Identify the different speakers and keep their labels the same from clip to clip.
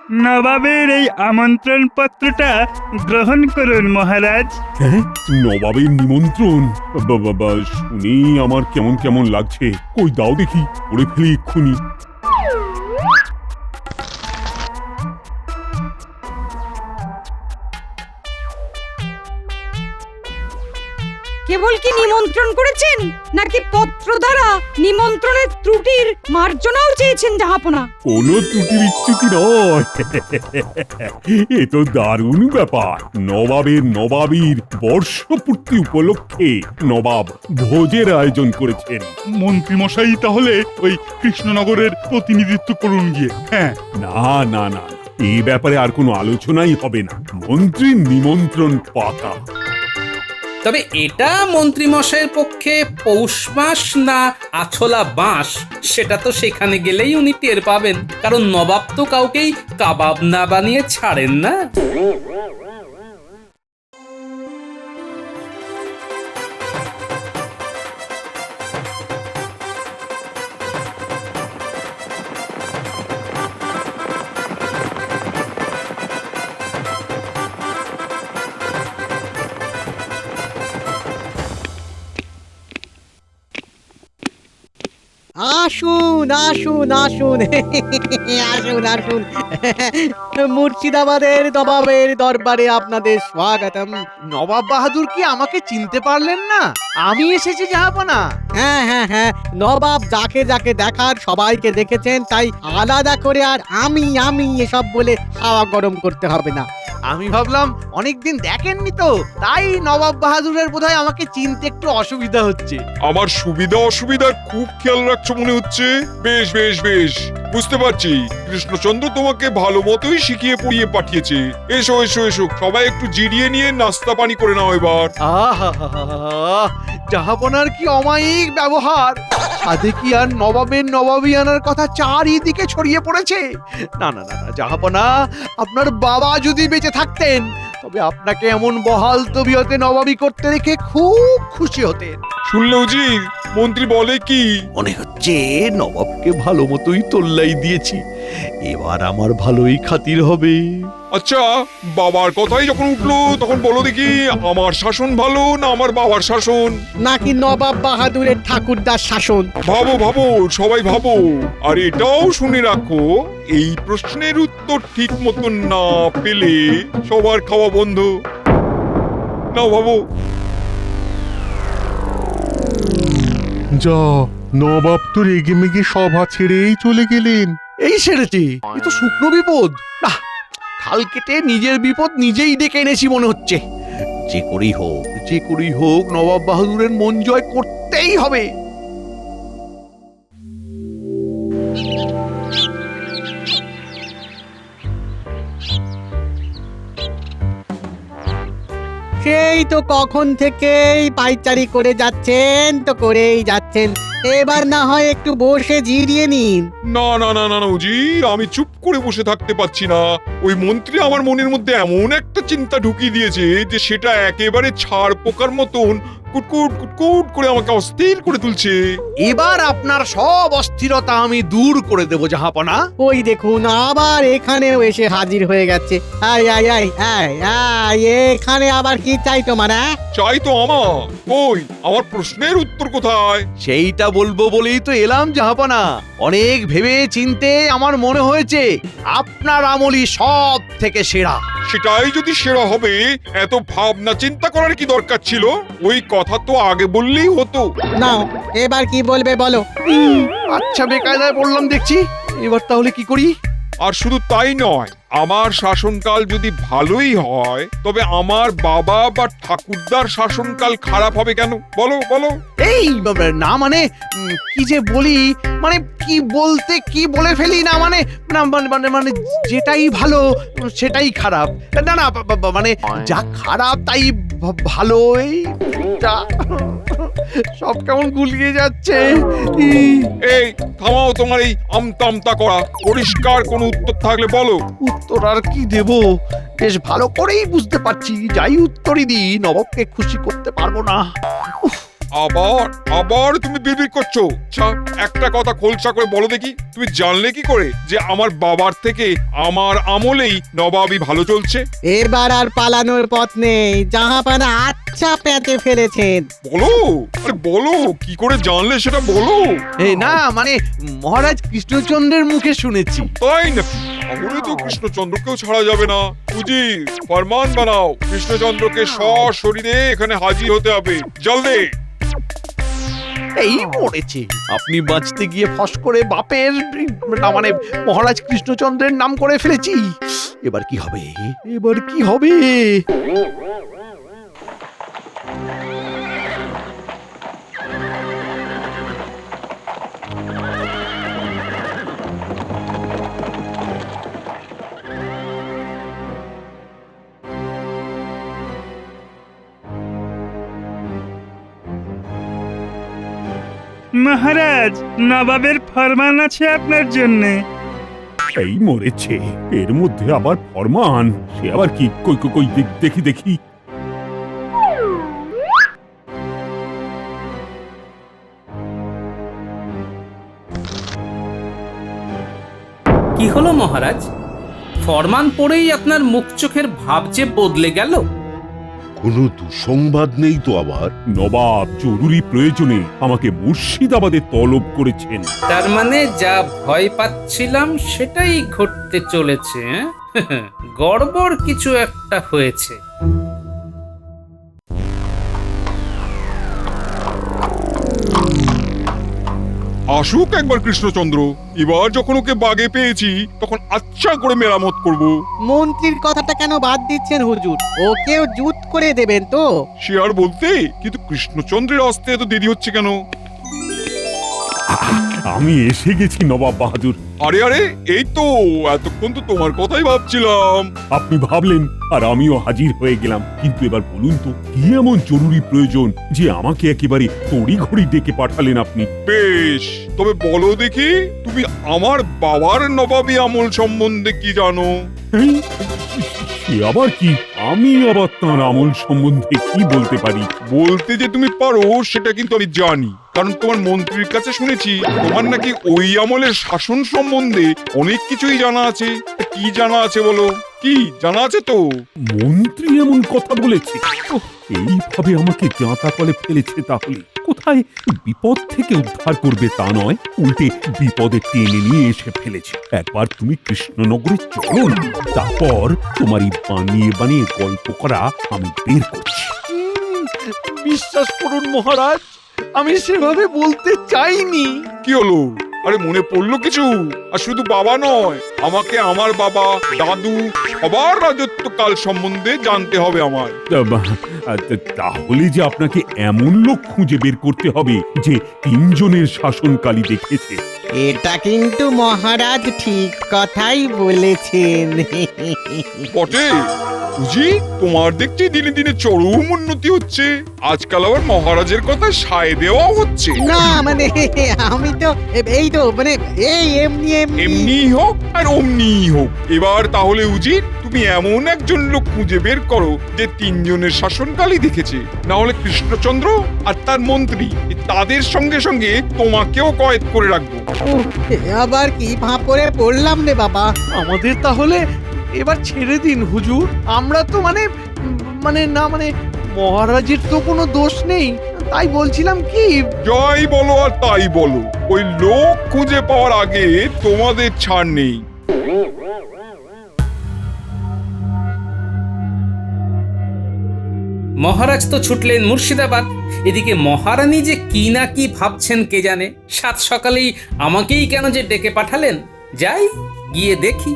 Speaker 1: নবাবের এই আমন্ত্রণ পত্রটা গ্রহণ করুন মহারাজ।
Speaker 2: হ্যাঁ, নবাবের নিমন্ত্রণ। বাবা, শুনেই আমার কেমন কেমন লাগছে। কই দাও দেখি, পড়ে ফেলি এক্ষুনি।
Speaker 3: কেবল কি নিমন্ত্রণ করেছেন নাকি পত্র দ্বারা নিমন্ত্রণের ত্রুটির মার্জনাও চেয়েছেন জাহাপনা?
Speaker 2: কোনো ত্রুটি বিচ্যুতি নয়। এ তো দারুণ ব্যাপার। নবাবীর বর্ষপূর্তি উপলক্ষে নবাব ভোজের আয়োজন করেছেন।
Speaker 4: মন্ত্রীমশাই তাহলে ওই কৃষ্ণনগরের প্রতিনিধিত্ব করুন গিয়ে। হ্যাঁ,
Speaker 2: না, এই ব্যাপারে আর কোনো আলোচনাই হবে না। মন্ত্রীর নিমন্ত্রণ পাকা।
Speaker 5: তবে এটা মন্ত্রীমশাইয়ের পক্ষে পৌষ মাস না আছলা বাঁশ সেটা তো সেখানে গেলেই উনি টের পাবেন, কারণ নবাব তো কাউকেই কাবাব না বানিয়ে ছাড়েন না।
Speaker 6: আসুন আসুন আসুন আসুন আসুন মুর্শিদাবাদের নবাবের দরবারে আপনাদের স্বাগতম।
Speaker 7: নবাব বাহাদুর কি আমাকে চিনতে পারলেন না? আমি এসেছি জাহাপনা।
Speaker 6: হ্যাঁ, নবাব যাকে যাকে দেখার সবাইকে দেখেছেন, তাই আলাদা করে আর আমি এসব বলে হাওয়া গরম করতে হবে না।
Speaker 7: আমি ভাবলাম অনেকদিন দেখেননি তো, তাই নবাব বাহাদুরের বোধহয় আমাকে চিনতে একটু অসুবিধা হচ্ছে।
Speaker 8: আমার সুবিধা অসুবিধার খুব খেয়াল রাখছো মনে হচ্ছে। বেশ বেশ বেশ, বুঝতে পারছি কৃষ্ণচন্দ্র তোমাকে ভালো মতোই শিখিয়ে পড়িয়ে পাঠিয়েছে। এসো এসো এসো, সবাই একটু জিরিয়ে নিয়ে নাস্তা পানি করে নাও এবার।
Speaker 7: আহা, জাহাপনার কি অমায়িক ব্যবহার! সাধে কি আর নবাবের নবাবিয়ানার কথা চারিদিকে ছড়িয়ে পড়েছে? না, জাহাপনা, আপনার বাবা যদি বেঁচে থাকতেন তবে আপনাকে এমন বহাল তবিয়তে নবাবি করতে দেখে খুব খুশি হতেন।
Speaker 8: শুনলে উজির, মন্ত্রী বলে কি?
Speaker 7: মনে হচ্ছে নবাবকে ভালো মতোই তোল্লাই দিয়েছি, এবার আমার ভালোই খাতির হবে।
Speaker 8: আচ্ছা, বাবার কথাই যখন উঠলো তখন বলো দেখি, আমার শাসন ভালো না আমার বাবার শাসন?
Speaker 6: নাকি নবাব বাহাদুরের ঠাকুরদার শাসন?
Speaker 8: ভাবো সবাই ভাবো। আর এটাও শুনে রাখো, এই প্রশ্নের উত্তর ঠিক মতন না পেলে সবার খাওয়া বন্ধ। নাও ভাবো।
Speaker 4: যা, নবাব তো রেগে মেগে সভা ছেড়েই চলে গেলেন।
Speaker 7: এই ছেড়েছি, এ তো শুকনো বিপদ। না, খাল কেটে নিজের বিপদ নিজেই ডেকে এনেছি মনে হচ্ছে। যে করেই হোক নবাব বাহাদুরের মন জয় করতেই হবে।
Speaker 6: সেই তো কখন থেকেই পাইচারি করে যাচ্ছেন, তো করেই যাচ্ছেন। এবার না হয় একটু বসে জিরিয়ে নিন।
Speaker 8: না উজি, আমি চুপ করে বসে থাকতে পারছি না। ওই মন্ত্রী আমার মনের মধ্যে এমন একটা চিন্তা ঢুকিয়ে দিয়েছে যে সেটা একেবারে ছাড় পোকার মতন কুটকুট করে আমাকে অস্থির করে তুলছে।
Speaker 7: এবার আপনার সব অস্থিরতা আমি দূর করে দেব জাহাপনা।
Speaker 6: ওই দেখুন, আবার এখানেও এসে হাজির হয়ে গেছে। এখানে আবার কি চাই তোমার?
Speaker 8: চাই তো আমার প্রশ্নের উত্তর কোথায়?
Speaker 7: সেইটা বলবো বলেই তো এলাম জাহাপনা। অনেক ভেবে চিনতে আমার মনে হয়েছে আপনার আমলই সব থেকে সেরা।
Speaker 8: সেটাই যদি সেরা হবে, এত ভাবনা চিন্তা করার কি দরকার ছিল? ওই কথা তো আগে বললেই হতো।
Speaker 6: নাও, এবার কি বলবে বলো।
Speaker 7: আচ্ছা, বেকায়দায় বললাম দেখছি। এবার তাহলে কি করি?
Speaker 8: আর শুধু তাই নয়, আমার শাসনকাল যদি ভালোই হয় তবে আমার বাবা বা ঠাকুরদার শাসনকাল খারাপ হবে কেন? বলো।
Speaker 7: এই না মানে কি যে বলি, মানে কি বলতে কি বলে ফেলি না, মানে মানে যেটাই ভালো সেটাই খারাপ। না মানে যা খারাপ তাই ভালো। এইটা সব কেমন গুলিয়ে যাচ্ছে।
Speaker 8: এই থামাও তোমার এই আমতা করা। পরিষ্কার কোনো উত্তর থাকলে বলো।
Speaker 7: উত্তর আর কি দেব? বেশ ভালো করেই বুঝতে পারছি, যাই উত্তরই দিই নবাবকে খুশি করতে পারবো না।
Speaker 8: আবার আবার তুমি বিড়বিড় করছো। আচ্ছা, একটা কথা খোলসা করে বলো দেখি, তুমি জানলে কি করে যে আমার বাবার থেকে আমার আমলেই নবাবই ভালো চলছে?
Speaker 6: এবার আর পালানোর পথ নেই, জাহাপানা আচ্ছা প্যাঁচে ফেলেছেন।
Speaker 8: বলো, আরে বলো, কি করে জানলে সেটা বলো।
Speaker 7: এই না মানে মহারাজ কৃষ্ণচন্দ্রের মুখে শুনেছি।
Speaker 8: তাই নাকি? তাহলে তো কৃষ্ণচন্দ্রকেও ছাড়া যাবে না। উজির, ফরমান বানাও, কৃষ্ণচন্দ্রকে সশরীরে এখানে হাজির হতে হবে, জলদি।
Speaker 7: এই মরেছে, আপনি বাঁচতে গিয়ে ফস করে বাপের না মানে মহারাজ কৃষ্ণচন্দ্রের নাম করে ফেলেছি। এবার কি হবে, এবার কি হবে?
Speaker 1: মহারাজ, নবাবের ফরমান আছে আপনার জন্যে।
Speaker 2: এই মরেছে, এর মধ্যে আবার ফরমান, সে আবার কি? কই কই কই, দেখি দেখি।
Speaker 5: কি হলো মহারাজ? ফরমান পড়েই আপনার মুখ চোখের ভাব যে বদলে গেল।
Speaker 9: কোনো দুঃসংবাদ নেই তো আবার?
Speaker 2: নবাব জরুরি প্রয়োজনে আমাকে মুর্শিদাবাদে তলব করেছেন।
Speaker 5: তার মানে যা ভয় পাচ্ছিলাম সেটাই ঘটতে চলেছে। গড়বড় কিছু একটা হয়েছে।
Speaker 8: আসুক একবার কৃষ্ণচন্দ্র, এবার যখন ওকে বাগে পেয়েছি তখন আচ্ছা করে মেরামত করব।
Speaker 6: মন্ত্রীর কথাটা কেন বাদ দিচ্ছেন হুজুর? ওকেও জুত করে দেবেন তো?
Speaker 8: সে আর বলতে, কিন্তু কৃষ্ণচন্দ্রের আসতে এত দেরি হচ্ছে কেন?
Speaker 2: আমি এসে গেছি নবাব বাহাদুর।
Speaker 8: আরে আরে, এই তো এতক্ষণ তো তোমার কথাই ভাবছিলাম।
Speaker 2: আপনি ভাবলেন আর আমিও হাজির হয়ে গেলাম, কিন্তু এবার বলুন তো কি এমন জরুরি প্রয়োজন যে আমাকে একেবারে তড়িঘড়ি ডেকে পাঠালেন আপনি?
Speaker 8: বেশ, তবে বলো দেখি, তুমি আমার বাবার নবাবী আমল সম্বন্ধে কি জানো?
Speaker 2: এই, সে আবার কি? আমি আবার তাঁর আমল সম্বন্ধে কি বলতে পারি?
Speaker 8: বলতে যে তুমি পারো সেটা কিন্তু আমি জানি, কারণ তোমার মন্ত্রীর কাছে শুনেছি তোমার নাকি ওই আমলের শাসন সম্বন্ধে অনেক কিছুই জানা আছে। তা কি জানা আছে বলো? কি জানা আছে তো?
Speaker 2: মন্ত্রী এমন কথা বলেছে? ওহ, এইভাবে আমাকে জাঁতা কলে ফেলেছে, তাহলে কোথায় বিপদ থেকে উদ্ধার করবে তা নয়, উল্টে বিপদে টেনে নিয়ে এসে ফেলেছে। একবার তুমি কৃষ্ণনগরে চলো না, তারপর তোমার এই বানিয়ে বানিয়ে গল্প করা আমি বের করছি।
Speaker 7: বিশ্বাস করুন মহারাজ, আমি সেভাবে বলতে চাইনি।
Speaker 8: কি হলো? আরে মনে পড়লো কিছু? আর শুধু বাবা নয়, আমাকে আমার বাবা, দাদু, সবার রাজত্বকাল সম্বন্ধে জানতে হবে আমার।
Speaker 2: তাহলে যে আপনাকে এমন লোক খুঁজে বের করতে হবে যে তিনজনের শাসনকালী দেখেছে।
Speaker 6: এটা কিন্তু মহারাজ ঠিক কথাই বলেছেন।
Speaker 8: বটে বুঝি, তোমার দেখছি দিনে দিনে চরম উন্নতি হচ্ছে। আজকাল আবার মহারাজের কথা সায় দেওয়া হচ্ছে।
Speaker 6: না মানে আমি তো এই তো মানে এই এমনি এমনি
Speaker 8: এমনি হোক আর অমনি হোক, এবার তাহলে উজির তুমি এমন একজন লোক খুঁজে বের করো যে তিনজনের শাসনকালই দেখেছে, না হলে কৃষ্ণচন্দ্র আর তার মন্ত্রী তাদের সঙ্গে সঙ্গে তোমাকেও কয়েদ করে রাখবো।
Speaker 6: উহ, আবার কি ফাঁপড়ে পড়লাম রে বাবা।
Speaker 7: আমাদের তাহলে এবার ছেড়ে দিন হুজুর। আমরা তো মানে মানে না মানে মহারাজের তো কোনো দোষ নেই, তাই বলছিলাম কি।
Speaker 8: যাই বলো আর তাই বলো, ওই লোক খুঁজে পাওয়ার আগে তোমাদের ছাড় নেই।
Speaker 5: মহারাজ তো ছুটলেন মুর্শিদাবাদ, এদিকে মহারানী যে কি না কি ভাবছেন কে জানে। সাত সকালেই আমাকেই কেন যে ডেকে পাঠালেন, যাই গিয়ে দেখি।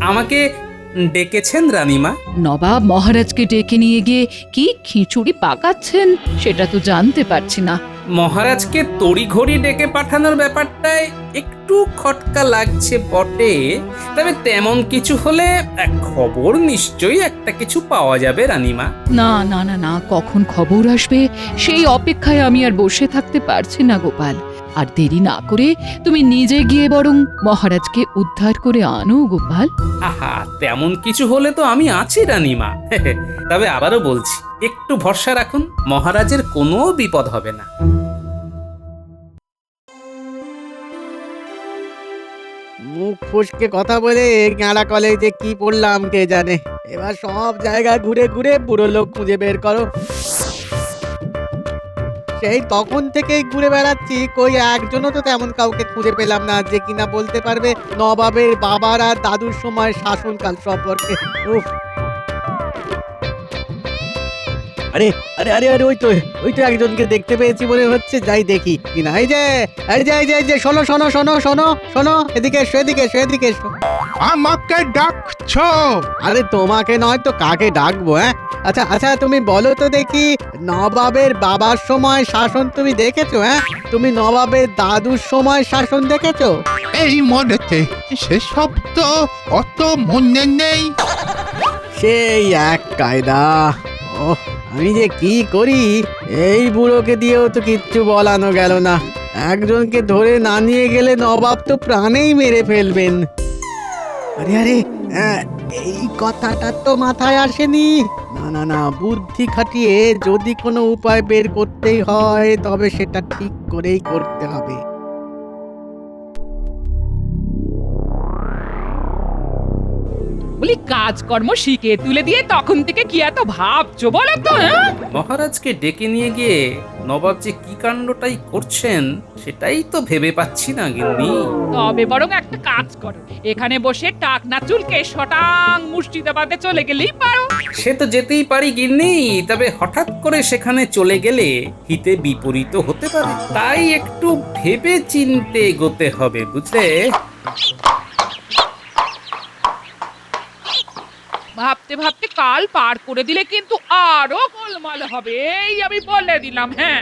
Speaker 5: আমাকে ডেকেছেন রানীমা?
Speaker 10: নবাব মহারাজকে ডেকে নিয়ে গিয়ে কি খিচুড়ি পাকাচ্ছেন সেটা তো জানতে পারছি না।
Speaker 5: মহারাজকে তড়িঘড়ি ডেকে পাঠানোর ব্যাপারটায় একটু খটকা লাগছে বটে, তবে তেমন কিছু হলে খবর নিশ্চয়ই একটা কিছু পাওয়া যাবে রানীমা।
Speaker 10: না না না না, কখন খবর আসবে সেই অপেক্ষায় আমি আর বসে থাকতে পারছি না গোপাল। আর দেরি না করে তুমি নিজে গিয়ে বরং মহারাজকে উদ্ধার করে আনো গোপাল।
Speaker 5: আহা, তেমন কিছু হলে তো আমি আছি রানীমা। তবে আবারও বলছি, একটু ভরসা রাখুন, মহারাজের কোনো বিপদ হবে না।
Speaker 6: মুখ ফুসকে কথা বলে গাঁড়া কলেজে কি পড়লাম কে জানে। এবার সব জায়গা ঘুরে ঘুরে বুড়ো লোক খুঁজে বের করো। সেই তখন থেকেই ঘুরে বেড়াচ্ছি, কই একজনও তো তেমন কাউকে খুঁজে পেলাম না যে কিনা বলতে পারবে নবাবের বাবার আর দাদুর সময় শাসনকাল সম্পর্কে। উফ। আরে আরে আরে আরে ওই তো একজনকে দেখতে পেয়েছি মনে হচ্ছে, যাই দেখি কিনা। এই যে শোনো শোনো শোনো শোনো শোনো, এদিকে এসো, এদিকে এসো, এদিকে এসো।
Speaker 4: আমাকে ডাকছো?
Speaker 6: আরে তোমাকে নয় তো কাকে ডাকবো? হ্যাঁ, আচ্ছা আচ্ছা, তুমি বলো তো দেখি, নবাবের বাবার সময় শাসন তুমি দেখেছো? হ্যাঁ, তুমি নবাবের দাদুর সময় শাসন দেখেছো?
Speaker 4: এই মনেতে, সেসব তো অত মনে নেই।
Speaker 6: সেই এক কায়দা। ওহ, আমি যে কি করি, এই বুড়োকে দিয়েও তো কিচ্ছু বলানো গেল না। একজনকে ধরে না নিয়ে গেলে নবাব তো প্রাণেই মেরে ফেলবেন। আরে আরে, এই কথাটা তো মাথায় আসেনি। না না না, বুদ্ধি খাটিয়ে যদি কোনো উপায় বের করতেই হয় তবে সেটা ঠিক করেই করতে হবে।
Speaker 10: বলি কাজকর্ম শিখে তুলে দিয়ে তখন থেকে কি এত ভাবছো বলো তো?
Speaker 5: মহারাজকে ডেকে নিয়ে গিয়ে নবাব যে কি কাণ্ডটাই করছেন সেটাই তো ভেবে পাচ্ছি না গিন্নি।
Speaker 10: তবে বরং একটা কাজ করো, এখানে বসে টাকনা চুলকে শটাং মুর্শিদাবাদে চলে গেলেই পারো।
Speaker 5: সে তো যেতেই পারি গিন্নি, তবে হঠাৎ করে সেখানে চলে গেলে হিতে বিপরীত হতে পারে, তাই একটু ভেবে চিন্তে এগোতে হবে, বুঝলে?
Speaker 10: ভাবতে ভাবতে কাল পার করে দিলে কিন্তু আরো গোলমাল হবে, এই আমি বলে দিলাম। হ্যাঁ,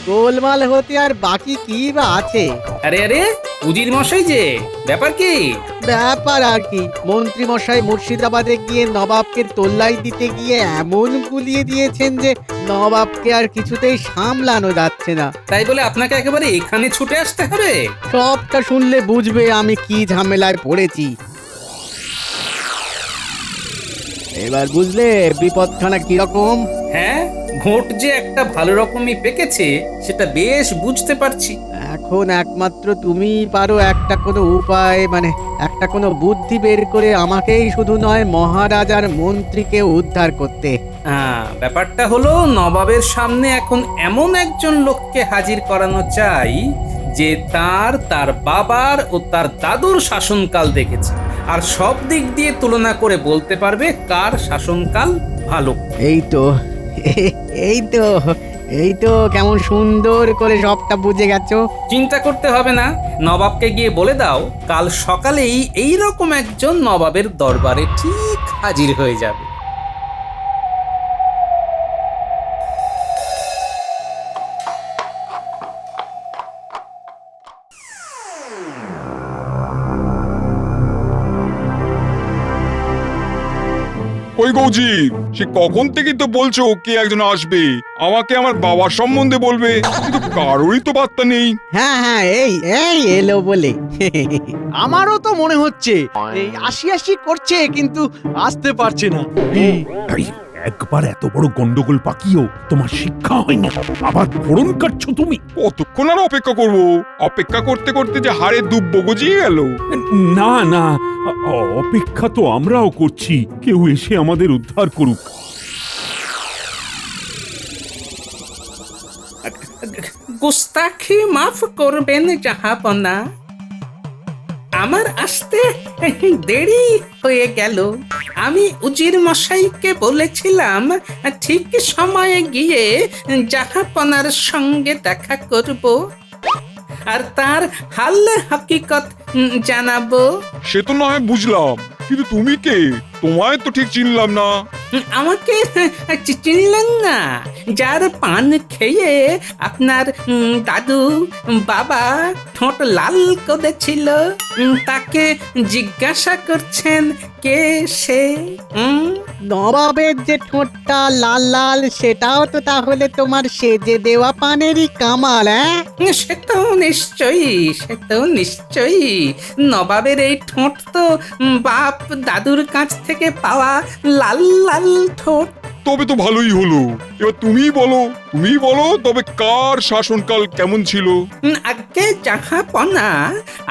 Speaker 6: গোলমাল হতে আর বাকি কি বা আছে?
Speaker 5: আরে আরে, উজির মশাই যে, ব্যাপার কি?
Speaker 6: ব্যাপার আর কি, মন্ত্রী মশাই মুর্শিদাবাদে গিয়ে নবাবকে তোল্লাই দিতে গিয়ে এমন গুলিয়ে দিয়েছেন যে নবাবকে আর কিছুতেই সামলানো যাচ্ছে না।
Speaker 5: তাই বলে আপনাকে একেবারে এখানে ছুটে আসতে হবে?
Speaker 6: সবটা শুনলে বুঝবে আমি কি ঝামেলায় পড়েছি। এবার বুঝলে বিপদখানা কিরকম?
Speaker 5: হ্যাঁ, ঘোট যে একটা ভালো রকমই পেকেছে সেটা বেশ বুঝতে পারছি।
Speaker 6: এখন একমাত্র তুমিই পারো একটা কোনো উপায়, মানে একটা কোনো বুদ্ধি বের করে আমাকেই শুধু নয় মহারাজ আর মন্ত্রীকে উদ্ধার করতে।
Speaker 5: ব্যাপারটা হলো, নবাবের সামনে এখন এমন একজন লোককে হাজির করানো চাই যে তার বাবার ও তার দাদুর শাসনকাল দেখেছে, আর সব দিক দিয়ে তুলনা করে বলতে পারবে কার শাসনকাল ভালো।
Speaker 6: এই তো কেমন সুন্দর করে সবটা বুঝে গেছো।
Speaker 5: চিন্তা করতে হবে না, নবাবকে গিয়ে বলে দাও কাল সকালেই এই রকম একজন নবাবের দরবারে ঠিক হাজির হয়ে যাবে।
Speaker 8: ওই গৌজি, সে কখন থেকে তো বলছো কে একজন আসবে, আমাকে আমার বাবার সম্বন্ধে বলবে, কিন্তু কারোরই তো বার্তা নেই।
Speaker 6: হ্যাঁ হ্যাঁ, এই এলো বলে।
Speaker 7: আমারও তো মনে হচ্ছে এই আসি করছে কিন্তু আসতে পারছে না।
Speaker 2: এই, একবার এত বড় গন্ডগোল পাকিও তোমার শিক্ষা হয়নি, আবার ফোড়ন কাটছো তুমি।
Speaker 8: কতক্ষণ আর অপেক্ষা করব? অপেক্ষা করতে করতে যে হাড়ে দুব্ব গজিয়ে গেল।
Speaker 2: না না, অপেক্ষা তো আমরাও করছি, কেউ এসে আমাদের উদ্ধার করুক।
Speaker 5: গুস্তাখি মাফ করবেন জাহাপনা, আমার আসতে দেরি হয়ে গেল। আমি উজির মশাইকে বলেছিলাম ঠিক সময়ে গিয়ে জাহাপনার সঙ্গে দেখা করব আর তার হাল হকিকত জানাবো।
Speaker 8: সে তো না হয় বুঝলাম, কিন্তু তুমি কে? তোমায় তো ঠিক চিনলাম না।
Speaker 5: আমাকে চিনলেন না? যার পান খেয়ে আপনার দাদু বাবা ঠোঁট লাল করেছিল, তাকে জিজ্ঞাসা করছেন কে সে?
Speaker 6: নবাবের যে ঠোঁটটা লাল লাল সেটাও তো তাহলে তোমার সেজে দেওয়া পানেরই কামাল, হ্যাঁ?
Speaker 5: সে তো নিশ্চয়ই নবাবের এই ঠোঁট তো বাপ দাদুর কাছ থেকে পাওয়া লাল লাল ঠোঁট।
Speaker 8: তবে তো ভালোই হলো। এবার তুমি বলো তবে কার শাসনকাল কেমন ছিল?
Speaker 5: আগে জাহাপনা,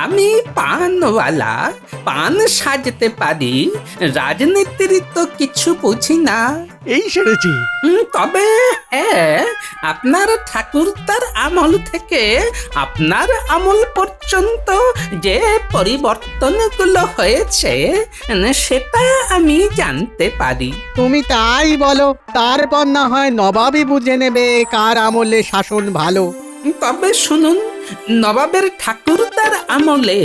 Speaker 5: আমি পানওয়ালা, পান সাজতে পারি, রাজনীতির তো কিছু বুঝি না।
Speaker 7: এই সেরেছে।
Speaker 5: তবে হ্যাঁ, আপনার ঠাকুরদার আমল থেকে আপনার আমল পর্যন্ত যে পরিবর্তনগুলো হয়েছে সেটা আমি জানতে পারি।
Speaker 6: তুমি তাই বলো, তারপর না হয় নবাবই বুঝে নেবে কার আমলে শাসন ভালো।
Speaker 5: তবে শুনুন, নবাবের ঠাকুরদার আমলে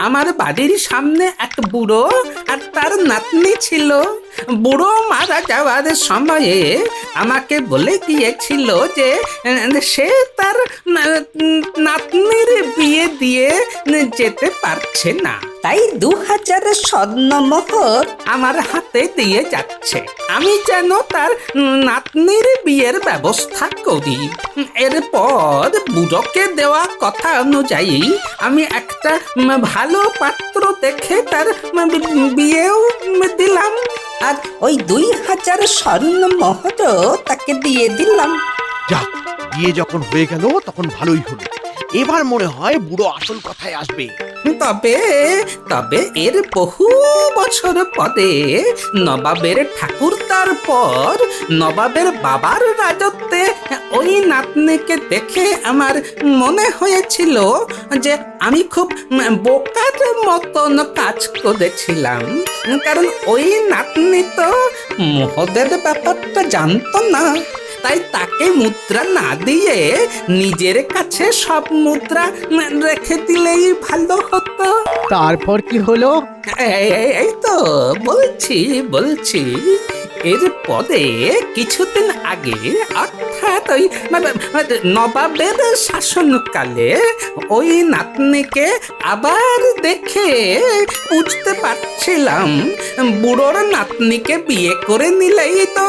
Speaker 5: আমার বাড়ির সামনে এক বুড়ো আর তার নাতনি ছিল। বুড়ো মারা যাওয়ার সময়ে আমাকে বলে গিয়েছিল যে সে তার নাতনির বিয়ে দিয়ে যেতে পারছে না, তাই 2000 স্বর্ণমোহর আমার হাতে দিয়ে যাচ্ছে। আমি যেন তার নাতনির বিয়ের ব্যবস্থা করি। এরপর বুড়োকে দেওয়া কথা অনুযায়ী আমি একটা ভালো পাত্র দেখে তার বিয়েও দিলাম, আর ওই 2000 স্বর্ণমোহরও তাকে দিয়ে দিলাম।
Speaker 7: যাক, বিয়ে যখন হয়ে গেল তখন ভালোই হলো। এবার মনে হয় বুড়ো আসল কথায় আসবে।
Speaker 5: তবে এর বহু বছর পরে নবাবের ঠাকুরদার পর নবাবের বাবার রাজত্বে ওই নাতনিকে দেখে আমার মনে হয়েছিল যে আমি খুব বোকার মতন কাজ করেছিলাম, কারণ ওই নাতনি তো মোহদের ব্যাপারটা জানতো না। তাই তাকে মুদ্রা না দিয়ে নিজের কাছে সব মুদ্রা রেখে দিলেই ভালো হতো।
Speaker 6: তারপর কি হলো?
Speaker 5: এই তো বলছি এরপরে কিছুদিন আগে, অর্থাৎ ওই নবাবের শাসনকালে ওই নাতনিকে আবার দেখে বুঝতে পারছিলাম বুড়োর নাতনিকে বিয়ে করে নিলেই তো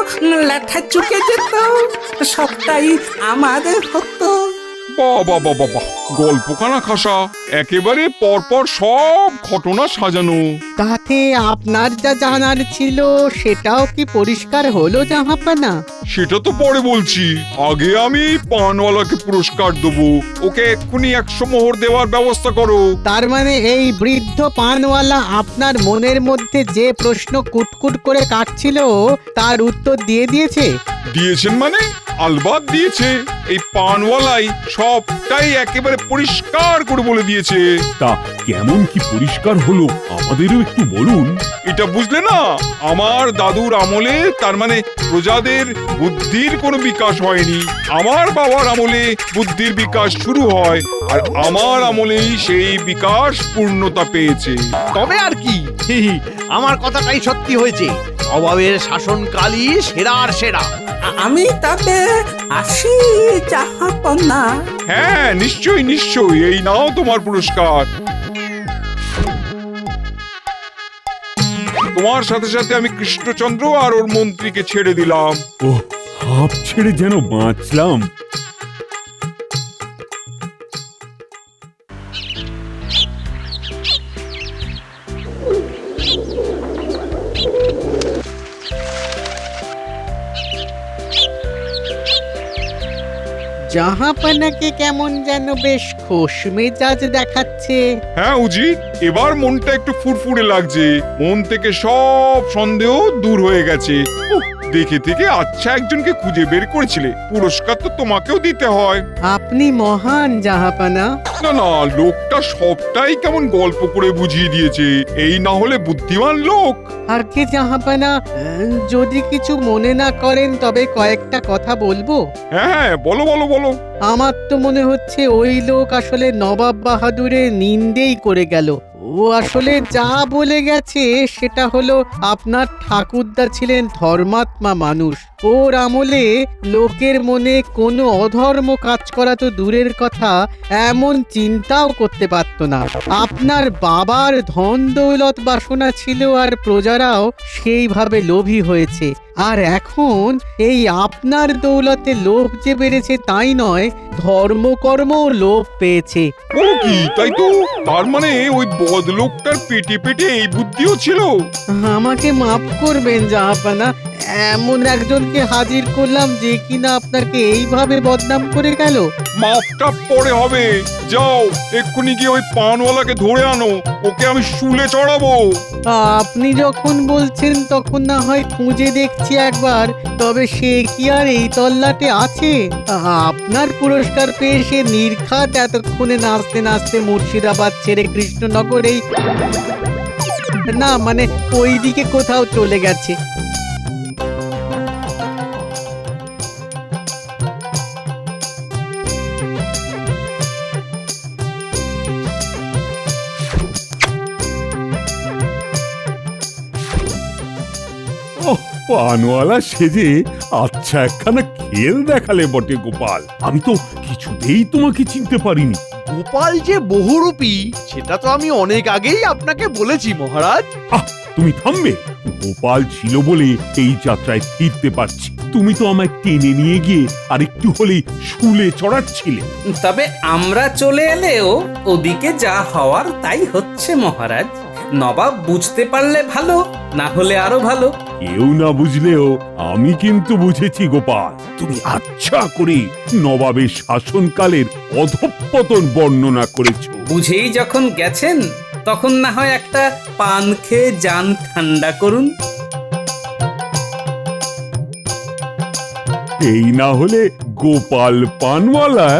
Speaker 5: লেঠা চুকে যেত, সবটাই আমাদের হতো।
Speaker 8: বাবা, গল্পখানা খাসা, একেবারে পরপর সব ঘটনা সাজানো।
Speaker 6: তাতে আপনার যা জানার ছিল সেটাও কি পরিষ্কার হলো জাহাপানা?
Speaker 8: সেটা তো পরে বলছি, আগে আমি পানওয়ালাকে পুরস্কার দেবো। ওকে এক্ষুনি 100 মোহর দেওয়ার ব্যবস্থা করো।
Speaker 6: তার মানে এই বৃদ্ধ পানওয়ালা আপনার মনের মধ্যে যে প্রশ্ন কুটকুট করে কাটছিল তার উত্তর দিয়ে
Speaker 8: দিয়েছেন মানে? আলবাত দিয়েছে। এই পানওয়ালাই সবটাই একেবারে পরিষ্কার করে বলে দিয়েছে।
Speaker 2: তা কেমন কি পরিষ্কার হলো আমাদেরও একটু বলুন।
Speaker 8: এটা বুঝলে না, আমার দাদুর আমলে, তার মানে প্রজাদের বুদ্ধির কোনো বিকাশ হয়নি। আমার বাবার আমলে বুদ্ধির বিকাশ শুরু হয়, আর আমার আমলেই সেই বিকাশ পূর্ণতা পেয়েছে।
Speaker 7: তবে আর কি, আমার কথাটাই সত্যি হয়েছে। নবাবের শাসনকালই সেরার সেরা।
Speaker 5: আমি তবে আসি জাহাপনা।
Speaker 8: হ্যাঁ, নিশ্চয়ই। এই নাও তোমার পুরস্কার। তোমার সাথে সাথে আমি কৃষ্ণচন্দ্র আর ওর মন্ত্রীকে ছেড়ে দিলাম।
Speaker 2: ও, হাঁপ ছেড়ে যেন বাঁচলাম।
Speaker 6: জাহাপানাকে কেমন যেন বেশ খোশ মেজাজ দেখাচ্ছে।
Speaker 8: হ্যাঁ উজির, এবার মনটা একটু ফুরফুরে লাগছে। মন থেকে সব সন্দেহ দূর হয়ে গেছে। দেখে থেকে আচ্ছা একজনকে খুঁজে বের করেছিলে, পুরস্কার তো তোমাকেও দিতে হয়।
Speaker 6: আপনি মহান জাহাপানা।
Speaker 8: না, লোকটা সবটাই কেমন গল্প করে বুঝিয়ে দিয়েছে। এই না হলে বুদ্ধিমান লোক।
Speaker 6: আগে জাহাপানা, যদি কিছু মনে না করেন তবে কয়েকটা কথা বলবো।
Speaker 8: হ্যাঁ, বলো।
Speaker 6: আমার তো মনে হচ্ছে ওই লোক আসলে নবাব বাহাদুরের নিন্দেই করে গেল। ও আসলে যা বলে গেছে সেটা হলো আপনার ঠাকুরদা ছিলেন ধর্মাত্মা মানুষ, ওর আমলে লোকের মনে কোনো অধর্ম কাজ করা তো দূরের কথা, এমন চিন্তাও করতে পারত না। আপনার বাবার ধন দৌলত বাসনা ছিল আর প্রজারাও সেইভাবে লোভী হয়েছে। আর এখন এই আপনার দৌলতে লোভ যে বেড়েছে তাই নয়, ধর্মকর্ম লোভ পেয়েছে।
Speaker 8: ও কি তাই তো? তার মানে ওই বদলোকটার পেটে পেটে এই বুদ্ধিও ছিল।
Speaker 6: আমাকে মাফ করবেন জাহাপানা, এমন একজনকে হাজির করলাম যে কিনা আপনাকে এইভাবে বদনাম করে গেল।
Speaker 8: মাপটা পরে হবে। যাও এক্ষুনি গিয়ে ওই পানওয়ালাকে ধরে আনো, ওকে আমি শুলে চড়াবো।
Speaker 6: আপনি যখন বলছেন তখন না হয় খুঁজে দেখছি একবার, তবে সে কি আর এই তল্লাটে আছে? আপনার পুরস্কার পেয়ে সে নির্ঘাত এতক্ষণে নাচতে নাচতে মুর্শিদাবাদ ছেড়ে কৃষ্ণনগরেই, না মানে ওই দিকে কোথাও চলে গেছে।
Speaker 2: ওহ, পানওয়ালা সেজে আচ্ছা একখানা খেল দেখালে বটে গোপাল। আমি তো কিছুতেই তোমাকে চিনতে পারিনি।
Speaker 7: গোপাল যে বহুরূপী সেটা তো আমি অনেক আগেই আপনাকে বলেছি মহারাজ।
Speaker 2: তুমি থামবে? গোপাল ছিল বলে এই যাত্রায় ফিরতে পারছি। তুমি তো আমায় টেনে নিয়ে গিয়ে আর একটু হলেই শুলে চড়াচ্ছিলে।
Speaker 5: তবে আমরা চলে এলেও ওদিকে যা হওয়ার তাই হচ্ছে মহারাজ। নবাব বুঝতে পারলে ভালো, না হলে আরো ভালো।
Speaker 2: কেউ না বুঝলেও আমি কিন্তু বুঝেছি গোপাল। তুমি আচ্ছা করে নবাবের শাসনকালের অধঃপতন বর্ণনা করেছো।
Speaker 5: বুঝেই যখন গেছেন তখন না হয় একটা পান খেয়ে যান ঠান্ডা করুন।
Speaker 2: এই না হলে গোপাল পানওয়ালা।